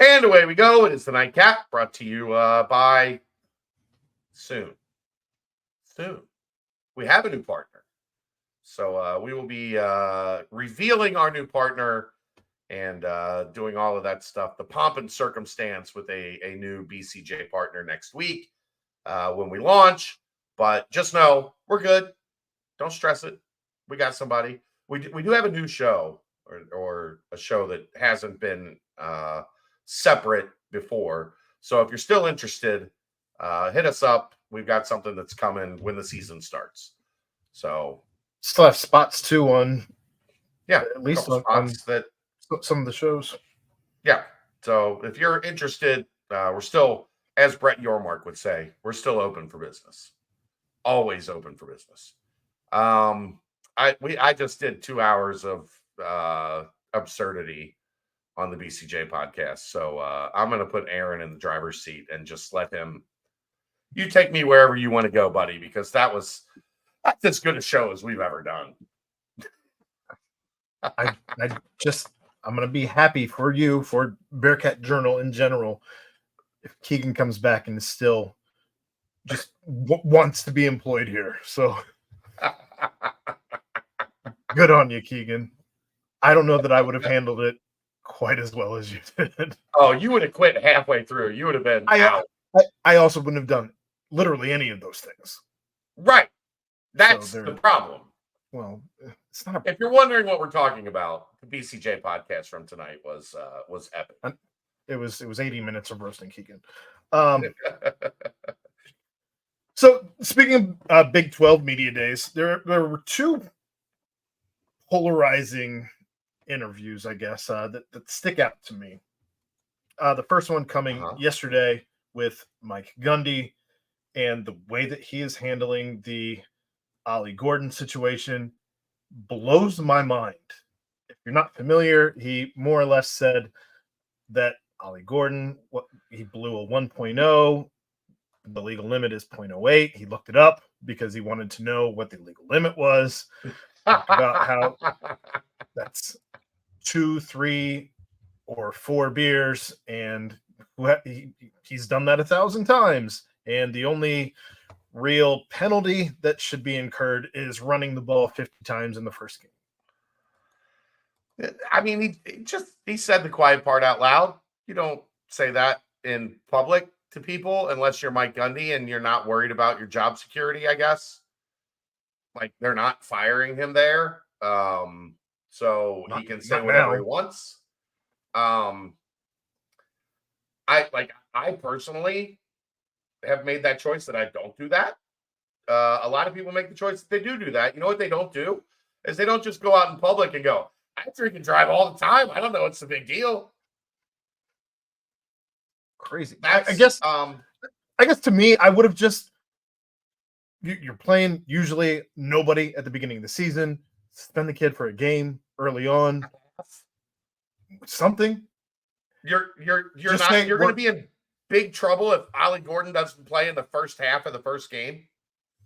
And away we go. It is the Night Cap, brought to you by Soon. We have a new partner. So we will be revealing our new partner and doing all of that stuff, the pomp and circumstance with a new BCJ partner next week when we launch. But just know we're good. Don't stress it. We got somebody. We do have a new show or a show that hasn't been separate before. So if you're still interested, hit us up. We've got something that's coming when the season starts. So still have spots too on at least on that some of the shows. Yeah. So if you're interested, we're still, as Brett Yormark would say, we're still open for business. Always open for business. I just did 2 hours of absurdity on the BCJ podcast. So I'm going to put Aaron in the driver's seat and just let him. You take me wherever you want to go, buddy, because that's as good a show as we've ever done. I'm going to be happy for you, for Bearcat Journal in general, if Keegan comes back and is still just wants to be employed here. So good on you, Keegan. I don't know that I would have handled it quite as well as you did. Oh, you would have quit halfway through. You would have been out. I also wouldn't have done literally any of those things. Right. That's the problem. Well, it's not. If you're wondering what we're talking about, the BCJ podcast from tonight was epic. It was 80 minutes of roasting Keegan. So speaking of Big 12 media days, there were two polarizing interviews, I guess, that stick out to me. The first one coming yesterday with Mike Gundy and the way that he is handling the Ollie Gordon situation blows my mind. If you're not familiar, he more or less said that Ollie Gordon, he blew a 1.0. The legal limit is 0.08. He looked it up because he wanted to know what the legal limit was. Talked about how that's 2, 3, or 4 beers, and he's done that 1,000 times. And the only real penalty that should be incurred is running the ball 50 times in the first game. I mean, he said the quiet part out loud. You don't say that in public to people unless you're Mike Gundy and you're not worried about your job security, I guess. Like, they're not firing him there. So he can say whatever he wants. I personally have made that choice that I don't do that. A lot of people make the choice that they do that. You know what they don't do? Is they don't just go out in public and go, I drink and drive all the time. I don't know what's the big deal. Crazy. I guess to me, I would have just, you're playing usually nobody at the beginning of the season, send the kid for a game early on, something. You're going to be in big trouble if Ollie Gordon doesn't play in the first half of the first game.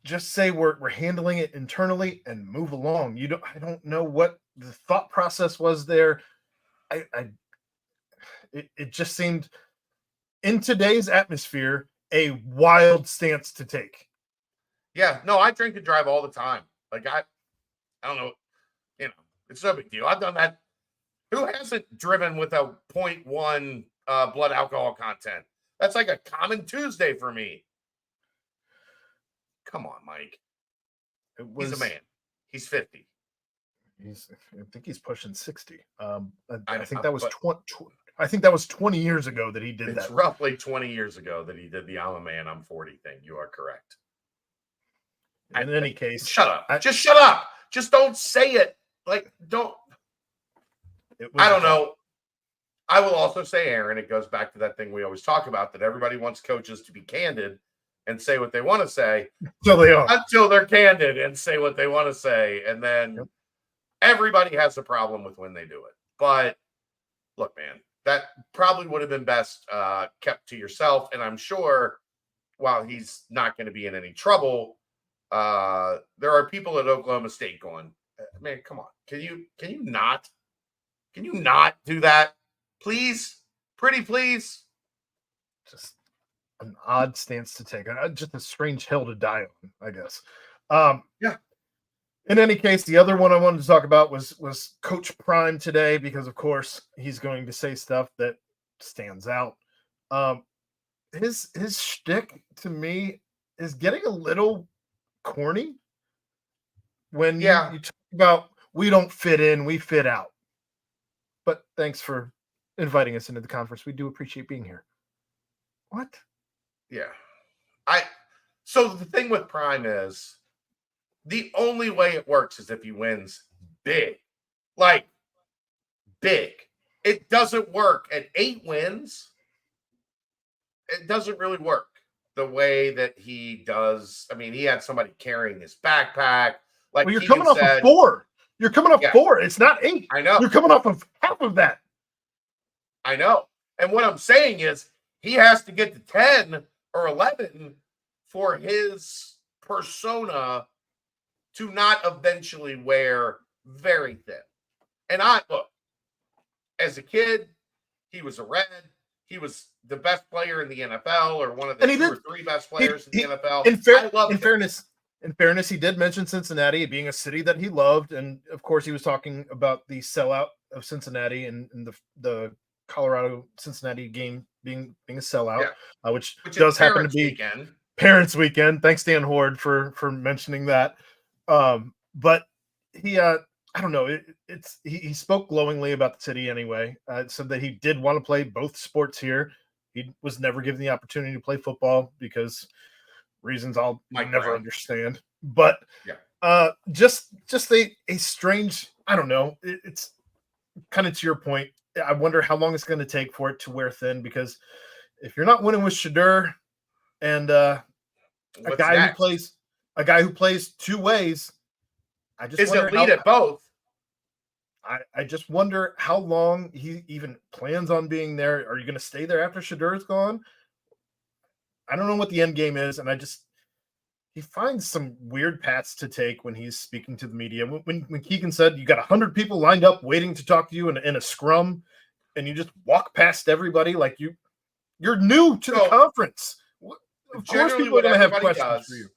Just say we're handling it internally and move along. I don't know what the thought process was there. It just seemed, in today's atmosphere, a wild stance to take. Yeah, no, I drink and drive all the time. Like, I don't know, it's no big deal. I've done that. Who hasn't driven with a 0.1 blood alcohol content? That's like a common Tuesday for me. Come on, Mike. He's a man. He's 50. I think he's pushing 60. I think that was 20 years ago that he did that. It's roughly 20 years ago that he did the I'm a man, I'm 40 thing. You are correct. In any case, shut up. Just shut up. Just don't say it. Like, don't. I don't know. I will also say, Aaron, it goes back to that thing we always talk about, that everybody wants coaches to be candid and say what they want to say until they're candid and say what they want to say. And then everybody has a problem with when they do it. But look, man, that probably would have been best kept to yourself. And I'm sure while he's not going to be in any trouble, there are people at Oklahoma State going, man, come on. Can you not do that? Please Pretty please. Just an odd stance to take. Just a strange hill to die on, I guess. Yeah. In any case, the other one I wanted to talk about was Coach Prime today, because of course he's going to say stuff that stands out. His shtick to me is getting a little corny when you talk about we don't fit in, we fit out. But thanks for inviting us into the conference. We do appreciate being here. What? Yeah. So the thing with Prime is the only way it works is if he wins big. Like big. It doesn't work at 8 wins. It doesn't really work the way that he does. I mean, he had somebody carrying his backpack. Like, well, you're coming off of 4. You're coming off 4. It's not 8. I know. You're coming off of half of that. I know. And what I'm saying is he has to get to 10 or 11 for his persona to not eventually wear very thin. And look, as a kid, he was a Red. He was the best player in the NFL, or one of the 2 or 3 best players in the NFL. In fairness, he did mention Cincinnati being a city that he loved. And of course, he was talking about the sellout of Cincinnati and the Colorado-Cincinnati game being a sellout, which does happen to be Parents' Weekend. Thanks, Dan Horde, for mentioning that. But he, I don't know. He spoke glowingly about the city anyway. Said that he did want to play both sports here. He was never given the opportunity to play football because reasons I'll never understand. But just a strange. I don't know. It's kind of to your point. I wonder how long it's going to take for it to wear thin, because if you're not winning with Shedeur and a guy who plays 2 ways, I just is elite at both. I just wonder how long he even plans on being there. Are you going to stay there after Shadeur's gone? I don't know what the end game is, and he finds some weird paths to take when he's speaking to the media. When Keegan said you got 100 people lined up waiting to talk to you in a scrum, and you just walk past everybody like you're new to the conference. Of course, people are going to have questions for you.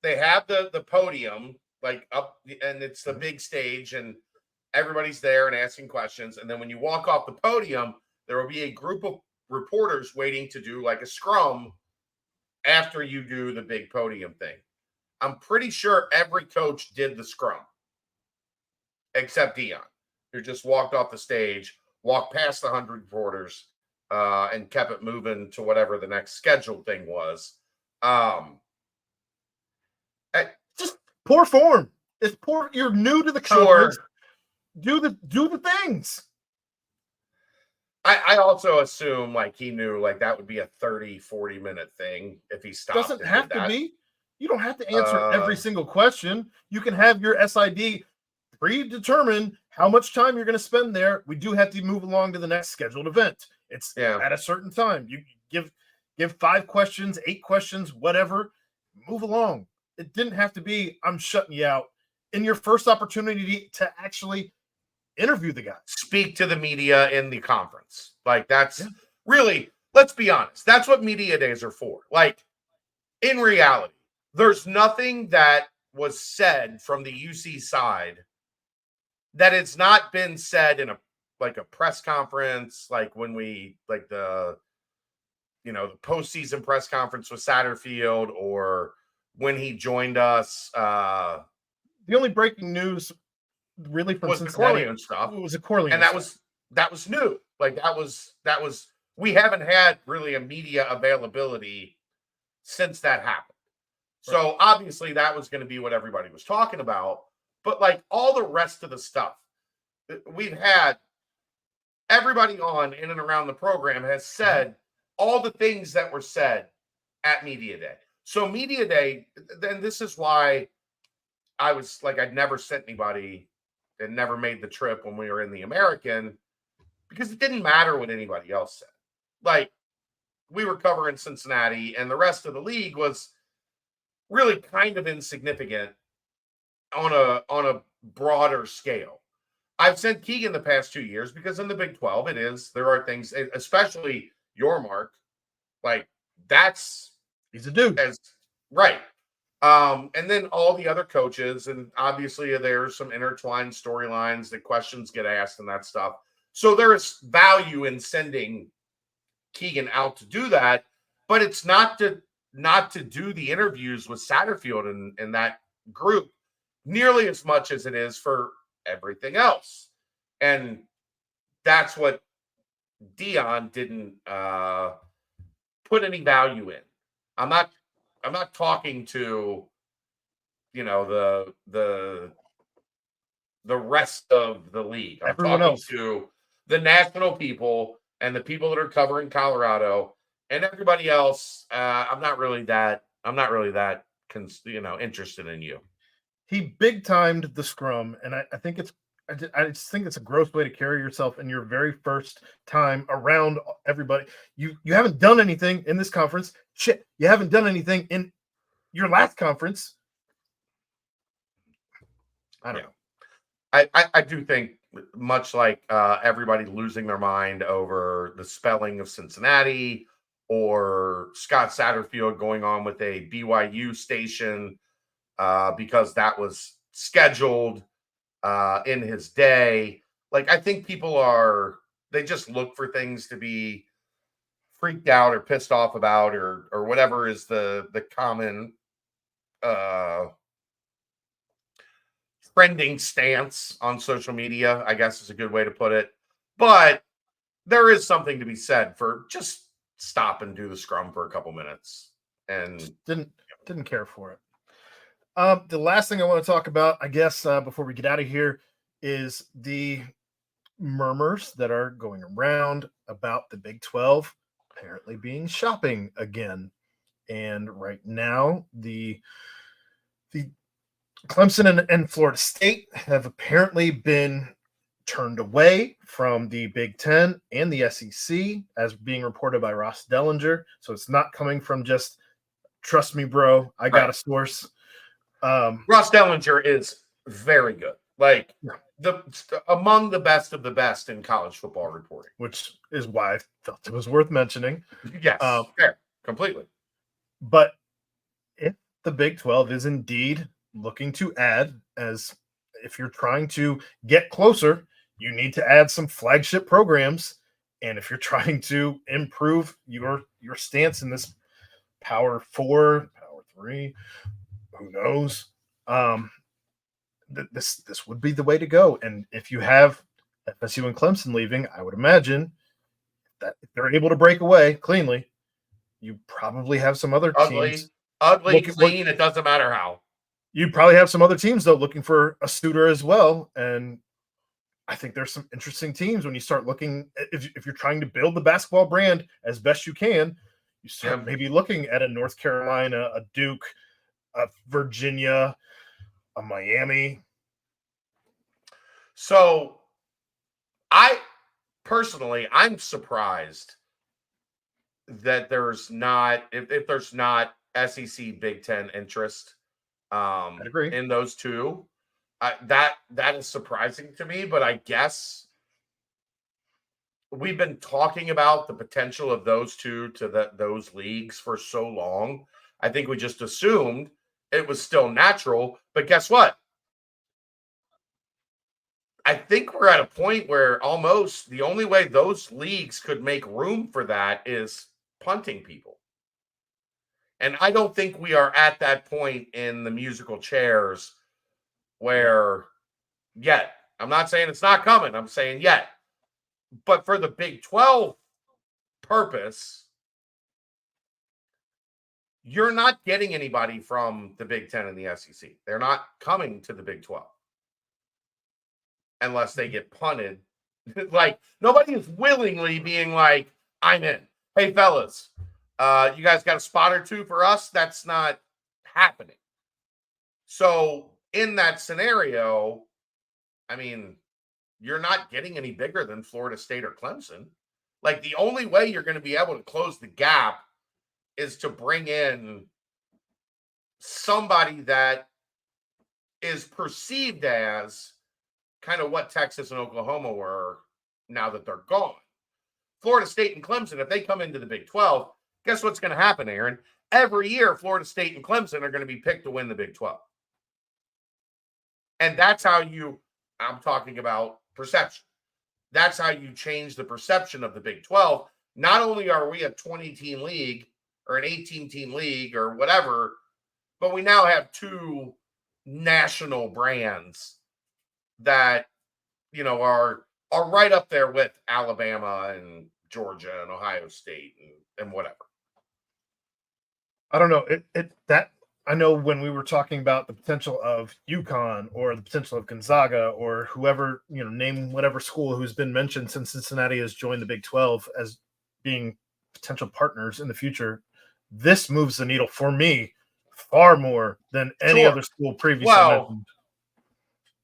They have the podium like up, and it's the big stage, and everybody's there and asking questions. And then when you walk off the podium, there will be a group of reporters waiting to do like a scrum after you do the big podium thing. I'm pretty sure every coach did the scrum except Dion, who just walked off the stage, walked past the 100 reporters, and kept it moving to whatever the next scheduled thing was. Just poor form. It's poor. You're new to the conference. Do the things. I also assume like he knew like that would be a 30-40 minute thing if he stopped. Doesn't have to be. You don't have to answer every single question. You can have your SID predetermine how much time you're going to spend there. We do have to move along to the next scheduled event. It's at a certain time. You give 5 questions, 8 questions, whatever. Move along. It didn't have to be, I'm shutting you out in your first opportunity to actually interview the guy. Speak to the media in the conference. Like that's really, let's be honest. That's what media days are for. Like in reality, there's nothing that was said from the UC side that it's not been said in a press conference, like when we like the postseason press conference with Satterfield, or when he joined us. The only breaking news really from was Cincinnati the Corleone stuff. It was a Corleone, and that was new. Like that was we haven't had really a media availability since that happened. Right. So obviously that was going to be what everybody was talking about. But like all the rest of the stuff, we've had everybody on in and around the program has said all the things that were said at Media Day. So Media Day, then this is why I was like, I'd never sent anybody and never made the trip when we were in the American, because it didn't matter what anybody else said. Like we were covering Cincinnati and the rest of the league was really kind of insignificant on a broader scale. I've said Keegan the past 2 years because in the Big 12, there are things, especially your Mark, like he's a dude. As right. And then all the other coaches, and obviously there's some intertwined storylines that questions get asked and that stuff. So there is value in sending Keegan out to do that, but it's not to do the interviews with Satterfield and that group nearly as much as it is for everything else. And that's what Dion didn't put any value in. I'm not talking to the rest of the league. I'm Everyone talking else. to the national people and the people that are covering Colorado and everybody else. I'm not really that interested in you. He big timed the scrum, and I think I just think it's a gross way to carry yourself in your very first time around everybody. You haven't done anything in this conference. Shit, you haven't done anything in your last conference. I don't know. I do think, much like everybody losing their mind over the spelling of Cincinnati or Scott Satterfield going on with a BYU station because that was scheduled in his day. Like, I think they just look for things to be freaked out or pissed off about or whatever is the common trending stance on social media, I guess is a good way to put it. But there is something to be said for just stop and do the scrum for a couple minutes. And didn't care for it. The last thing I want to talk about, I guess, before we get out of here, is the murmurs that are going around about the Big 12 apparently being shopping again. And right now, the Clemson and Florida State have apparently been turned away from the Big Ten and the SEC, as being reported by Ross Dellinger. So it's not coming from just, trust me, bro, I got a source. Ross Dellinger is very good. Like, among the best of the best in college football reporting. Which is why I felt it was worth mentioning. Yes, fair, completely. But if the Big 12 is indeed looking to add, as if you're trying to get closer, you need to add some flagship programs. And if you're trying to improve your stance in this Power 4, Power 3, who knows? This would be the way to go. And if you have FSU and Clemson leaving, I would imagine that if they're able to break away cleanly, you probably have some other teams. Ugly, clean, it doesn't matter how. You probably have some other teams, though, looking for a suitor as well. And I think there's some interesting teams when you start looking, if you're trying to build the basketball brand as best you can, you start maybe looking at a North Carolina, a Duke, a Virginia, a Miami. So I'm surprised that there's not, if there's not SEC Big Ten interest I'd agree. in those two. That is surprising to me, but I guess we've been talking about the potential of those two to those leagues for so long. I think we just assumed it was still natural, but guess what? I think we're at a point where almost the only way those leagues could make room for that is punting people. And I don't think we are at that point in the musical chairs where yet. I'm not saying it's not coming. I'm saying yet. But for the Big 12 purpose, you're not getting anybody from the Big 10 and the SEC. They're not coming to the Big 12 unless they get punted. Like, nobody is willingly being like, I'm in. Hey, fellas, you guys got a spot or two for us? That's not happening. So in that scenario, I mean, you're not getting any bigger than Florida State or Clemson. Like, the only way you're going to be able to close the gap is to bring in somebody that is perceived as kind of what Texas and Oklahoma were now that they're gone. Florida State and Clemson, if they come into the Big 12, guess what's going to happen, Aaron? Every year, Florida State and Clemson are going to be picked to win the Big 12. And that's how I'm talking about perception. That's how you change the perception of the Big 12. Not only are we a 20-team league or an 18-team league or whatever, but we now have 2 national brands that, are right up there with Alabama and Georgia and Ohio State and whatever. I don't know. I know when we were talking about the potential of UConn or the potential of Gonzaga or whoever, name whatever school who's been mentioned since Cincinnati has joined the Big 12 as being potential partners in the future, this moves the needle for me far more than any other school previously mentioned.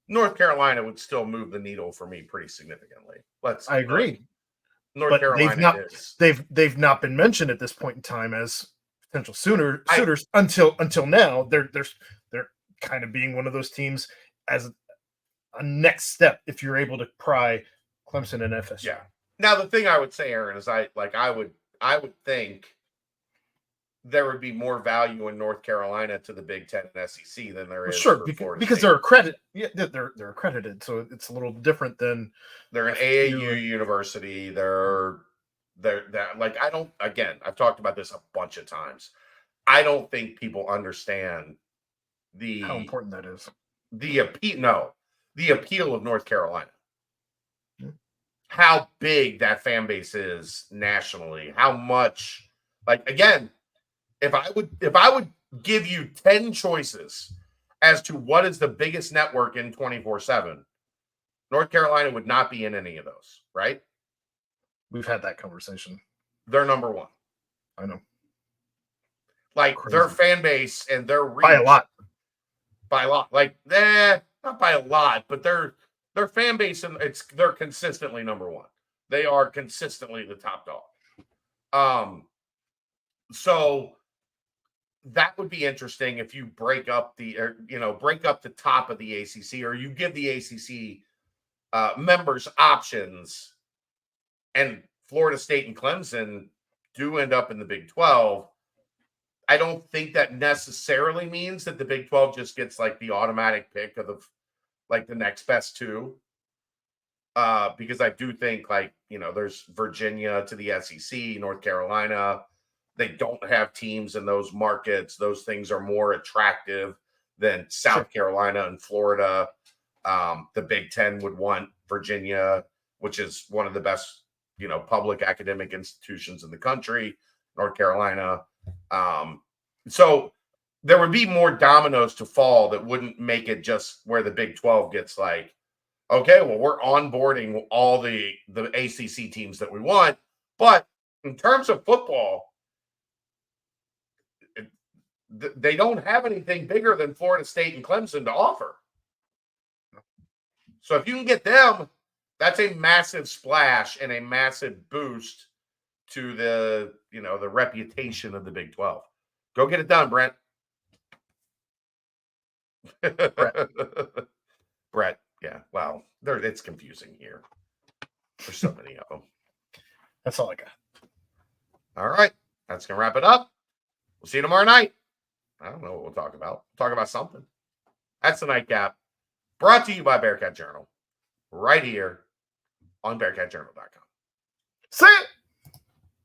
North Carolina would still move the needle for me pretty significantly. I agree. North Carolina they've not been mentioned at this point in time as potential suitors until now. They're kind of being one of those teams as a next step if you're able to pry Clemson and FSU. Yeah. Now the thing I would say, Aaron, is I would think there would be more value in North Carolina to the Big Ten and SEC than there is. Sure, because they're accredited. Yeah, they're accredited, so it's a little different than they're an AAU university. They're like I've talked about this a bunch of times. I don't think people understand how important that is. The appeal of North Carolina. How big that fan base is nationally. How much, if I would give you 10 choices as to what is the biggest network in 24/7, North Carolina would not be in any of those, right? We've had that conversation. They're number 1. I know. Crazy. Their fan base and their reach. By a lot. Not by a lot, but their fan base, and they're consistently number 1. They are consistently the top dog. So that would be interesting if you break up the top of the ACC, or you give the ACC members options, and Florida State and Clemson do end up in the Big 12. I don't think that necessarily means that the Big 12 just gets the automatic pick of the next best 2. Because I do think there's Virginia to the SEC, North Carolina. They don't have teams in those markets. Those things are more attractive than South Carolina and Florida. The Big Ten would want Virginia, which is one of the best, public academic institutions in the country. North Carolina. So there would be more dominoes to fall that wouldn't make it just where the Big 12 gets okay, well, we're onboarding all the ACC teams that we want. But in terms of football, they don't have anything bigger than Florida State and Clemson to offer. So if you can get them, that's a massive splash and a massive boost to the reputation of the Big 12. Go get it done, Brent. Brett. Yeah, well, it's confusing here. There's so many of them. That's all I got. All right, that's going to wrap it up. We'll see you tomorrow night. I don't know what we'll talk about. We'll talk about something. That's the Nightcap, brought to you by Bearcat Journal, right here on BearcatJournal.com.